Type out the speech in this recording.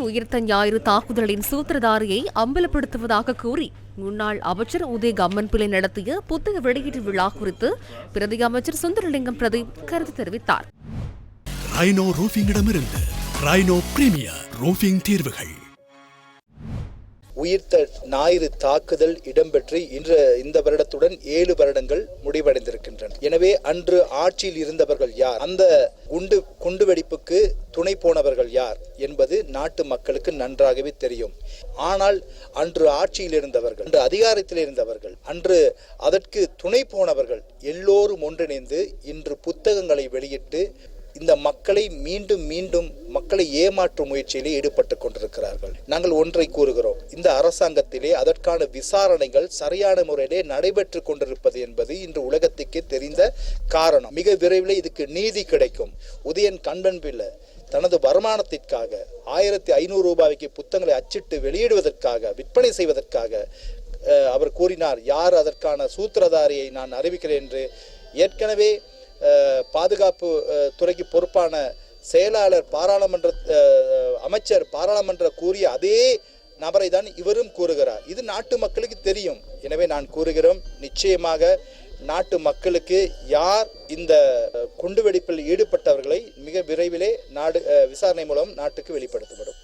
உயிர்த்த ஞாயிறு தாக்குதலின் சூத்திரதாரியை அம்பலப்படுத்துவதாக கூறி முன்னாள் அமைச்சர் உதய கம்மன்பிள்ளை நடத்திய புத்தக வெளியீட்டு விழா குறித்து பிரதி அமைச்சர் சுந்தரலிங்கம் பிரதீப் கருத்து தெரிவித்தார். ரைனோ ரூஃபிங்கிடமிருந்து ரைனோ பிரீமியர் ரூஃபிங் தீர்வுகள். உயிர்த்த ஞாயிறு தாக்குதல் இடம்பெற்று இந்த வருடத்துடன் 7 வருடங்கள் முடிவடைந்திருக்கின்றன. எனவே அன்று ஆட்சியில் இருந்தவர்கள் யார், அந்த குண்டுவெடிப்புக்கு துணை போனவர்கள் யார் என்பது நாட்டு மக்களுக்கு நன்றாகவே தெரியும். ஆனால் அன்று ஆட்சியில் இருந்தவர்கள், அன்று அதிகாரத்தில் இருந்தவர்கள், அன்று அதற்கு துணை போனவர்கள் எல்லோரும் ஒன்றிணைந்து இன்று புத்தகங்களை வெளியிட்டு இந்த மக்களை மீண்டும் மக்களை ஏமாற்றும் முயற்சியிலே ஈடுபட்டுக் கொண்டிருக்கிறார்கள். நாங்கள் ஒன்றை கூறுகிறோம், இந்த அரசாங்கத்திலே அதற்கான விசாரணைகள் சரியான முறையிலே நடைபெற்றுக் கொண்டிருப்பது என்பது இன்று உலகத்துக்கே தெரிந்த காரணம். மிக விரைவில் இதுக்கு நீதி கிடைக்கும். உதயன் கம்பன்பிள்ளை தனது வருமானத்திற்காக 1500 ரூபாய்க்கு புத்தகங்களை அச்சிட்டு வெளியிடுவதற்காக, விற்பனை செய்வதற்காக அவர் கூறினார், யார் அதற்கான சூத்திரதாரியை நான் அறிவிக்கிறேன் என்று. ஏற்கனவே பாதுகாப்பு துறைக்கு பொறுப்பான செயலாளர் அமைச்சர் பாராளுமன்ற கூறிய அதே நபரை தான் இவரும் கூறுகிறார். இது நாட்டு மக்களுக்கு தெரியும். எனவே நான் கூறுகிறோம், நிச்சயமாக நாட்டு மக்களுக்கு யார் இந்த குண்டுவெடிப்பில் ஈடுபட்டவர்களை மிக விரைவிலே விசாரணை மூலம் நாட்டுக்கு வெளிப்படுத்தப்படும்.